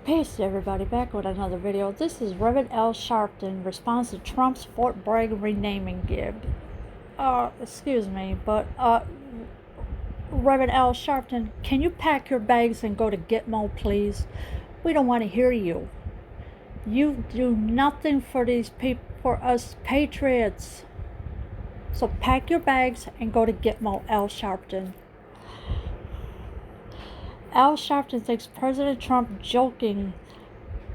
Peace everybody, back with another video. This is Rev Al Sharpton responds to Trump's Fort Bragg renaming gig. Excuse me, but Rev Al Sharpton, can you pack your bags and go to Gitmo, please? We don't want to hear you. You do nothing for these people, for us patriots. So pack your bags and go to Gitmo, Al Sharpton. Al Sharpton thinks President Trump joking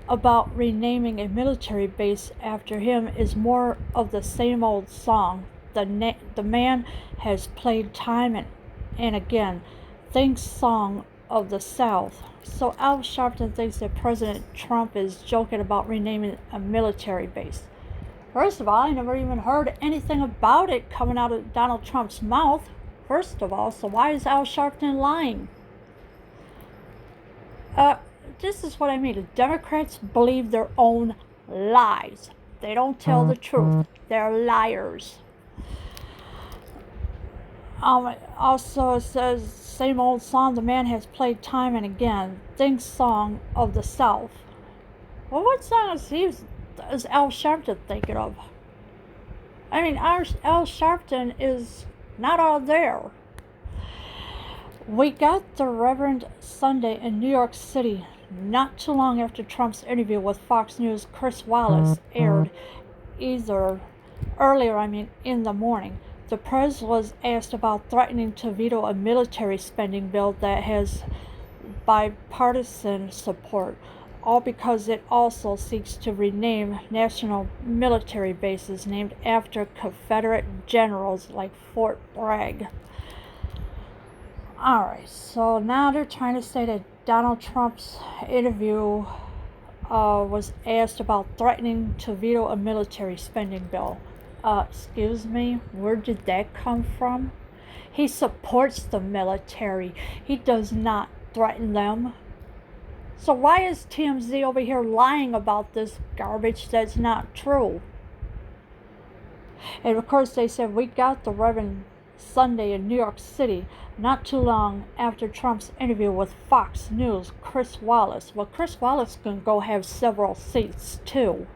about renaming a military base after him is more of the same old song. The man has played time and again, thinks song of the South. So Al Sharpton thinks that President Trump is joking about renaming a military base. First of all, I never even heard anything about it coming out of Donald Trump's mouth. First of all, so why is Al Sharpton lying? This is what I mean. The Democrats believe their own lies. They don't tell the truth. They're liars. Also, it says, same old song the man has played time and again. Thinks song of the South. Well, what song is Al Sharpton thinking of? I mean, Al Sharpton is not out there. We got the Reverend Sunday in New York City not too long after Trump's interview with Fox News' Chris Wallace aired in the morning. The press was asked about threatening to veto a military spending bill that has bipartisan support, all because it also seeks to rename national military bases named after Confederate generals like Fort Bragg. Alright, so now they're trying to say that Donald Trump's interview was asked about threatening to veto a military spending bill. Excuse me, where did that come from? He supports the military. He does not threaten them. So why is TMZ over here lying about this garbage that's not true? And of course they said we got the Reverend Sunday in New York City not too long after Trump's interview with Fox News' Chris Wallace. Well, Chris Wallace can go have several seats too.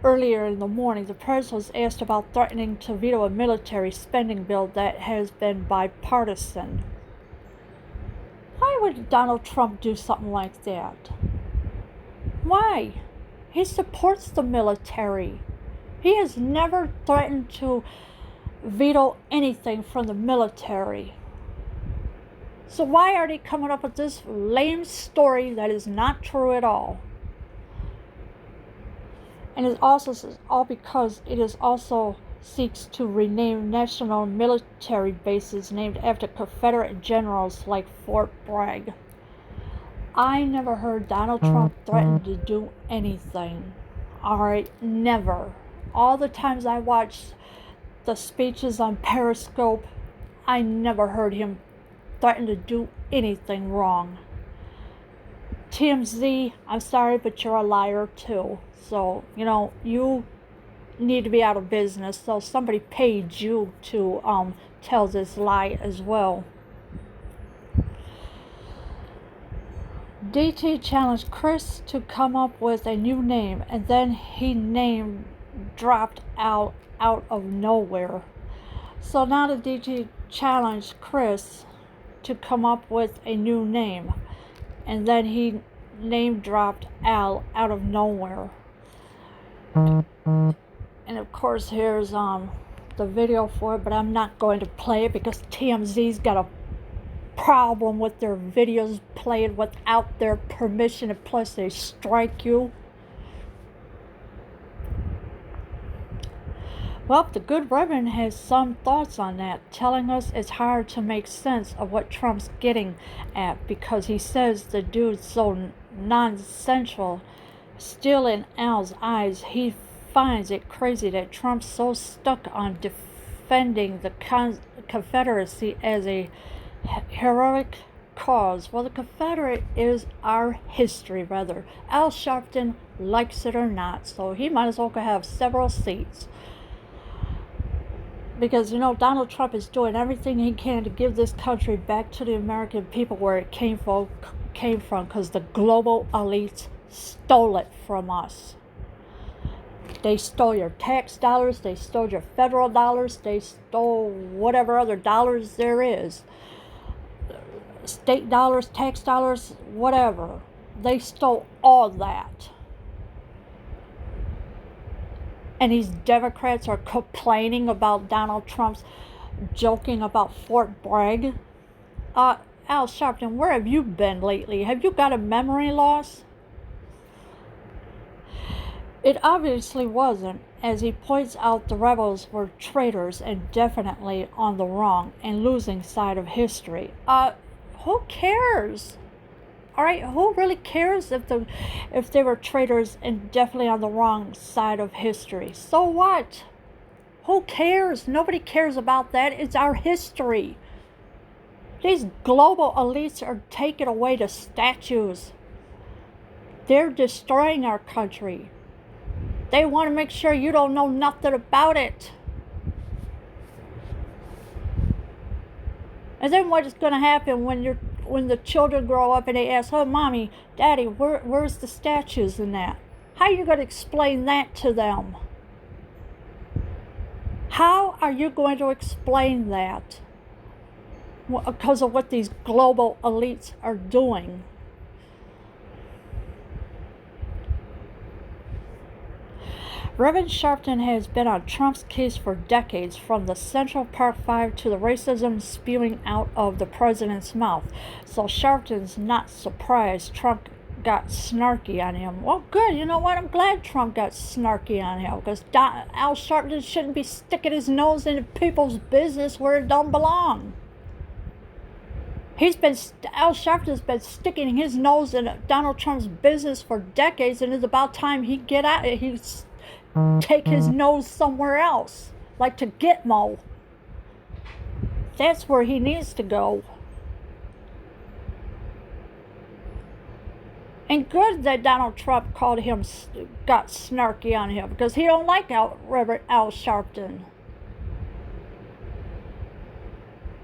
Earlier in the morning, the press was asked about threatening to veto a military spending bill that has been bipartisan. Why would Donald Trump do something like that? Why? He supports the military. He has never threatened to veto anything from the military. So why are they coming up with this lame story that is not true at all? And it also says all because it is also seeks to rename national military bases named after Confederate generals like Fort Bragg. I never heard Donald Trump threaten to do anything. Alright, never. All the times I watched the speeches on Periscope, I never heard him threaten to do anything wrong. TMZ, I'm sorry, but you're a liar too. So, you need to be out of business. So somebody paid you to tell this lie as well. DT challenged Chris to come up with a new name, and then he dropped out of nowhere. So now the DT challenged Chris to come up with a new name, and then he name dropped Al out of nowhere. And of course here's the video for it, but I'm not going to play it because TMZ's got a problem with their videos played without their permission, and plus they strike you. Well, the good Reverend has some thoughts on that, telling us it's hard to make sense of what Trump's getting at because he says the dude's so nonsensical. Still, in Al's eyes, he finds it crazy that Trump's so stuck on defending the Confederacy as a heroic cause. Well, the Confederate is our history, rather. Al Sharpton likes it or not, so he might as well have several seats. Because, Donald Trump is doing everything he can to give this country back to the American people where it came came from, because the global elites stole it from us. They stole your tax dollars, they stole your federal dollars, they stole whatever other dollars there is. State dollars, tax dollars, whatever. They stole all that. And these Democrats are complaining about Donald Trump's joking about Fort Bragg. Al Sharpton, where have you been lately? Have you got a memory loss? It obviously wasn't, as he points out the rebels were traitors and definitely on the wrong and losing side of history. Who cares? All right, who really cares if they were traitors and definitely on the wrong side of history? So what? Who cares? Nobody cares about that. It's our history. These global elites are taking away the statues. They're destroying our country. They want to make sure you don't know nothing about it. And then what is going to happen when the children grow up and they ask, "Oh, mommy, daddy, where's the statues in that?" How are you going to explain that to them? How are you going to explain that? Because of what these global elites are doing. Rev Al Sharpton has been on Trump's case for decades, from the Central Park Five to the racism spewing out of the president's mouth. So Sharpton's not surprised Trump got snarky on him. Well, good. You know what? I'm glad Trump got snarky on him, because Al Sharpton shouldn't be sticking his nose into people's business where it don't belong. Al Sharpton's been sticking his nose in Donald Trump's business for decades, and it's about time he get out. He's take his nose somewhere else, like to Gitmo. That's where he needs to go. And good that Donald Trump got snarky on him, because he don't like Rev Al Sharpton.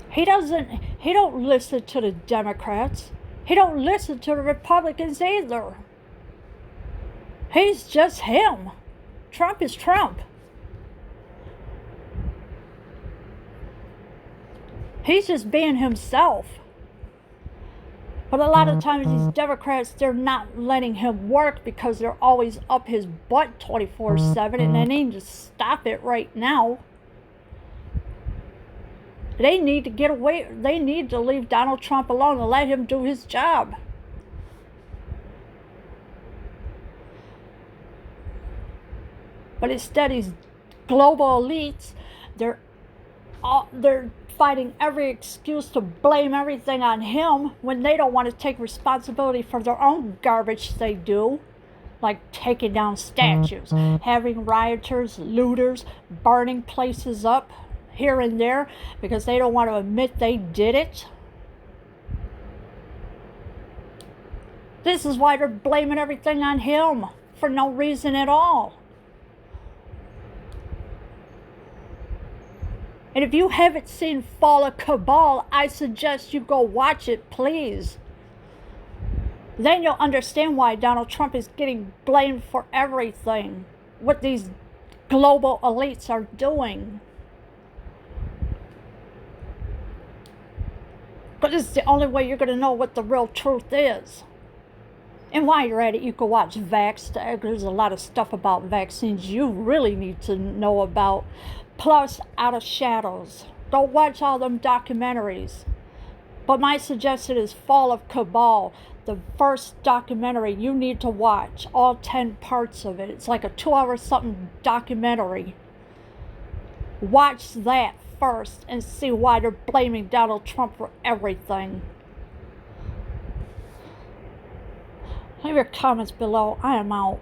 He don't listen to the Democrats. He don't listen to the Republicans either. He's just him. Trump is Trump. He's just being himself. But a lot of times these Democrats, they're not letting him work because they're always up his butt 24/7, and they need to stop it right now. They need to get away. They need to leave Donald Trump alone and let him do his job. But instead, these global elites, they're finding every excuse to blame everything on him when they don't want to take responsibility for their own garbage they do, like taking down statues, having rioters, looters, burning places up here and there because they don't want to admit they did it. This is why they're blaming everything on him for no reason at all. And if you haven't seen Fall of Cabal, I suggest you go watch it, please. Then you'll understand why Donald Trump is getting blamed for everything, what these global elites are doing. But it's the only way you're going to know what the real truth is. And while you're at it, you can watch Vax. There's a lot of stuff about vaccines you really need to know about. Plus, Out of Shadows. Don't watch all them documentaries. But my suggestion is Fall of Cabal, the first documentary you need to watch. All 10 parts of it. It's like a 2-hour something documentary. Watch that first and see why they're blaming Donald Trump for everything. Leave your comments below. I am out.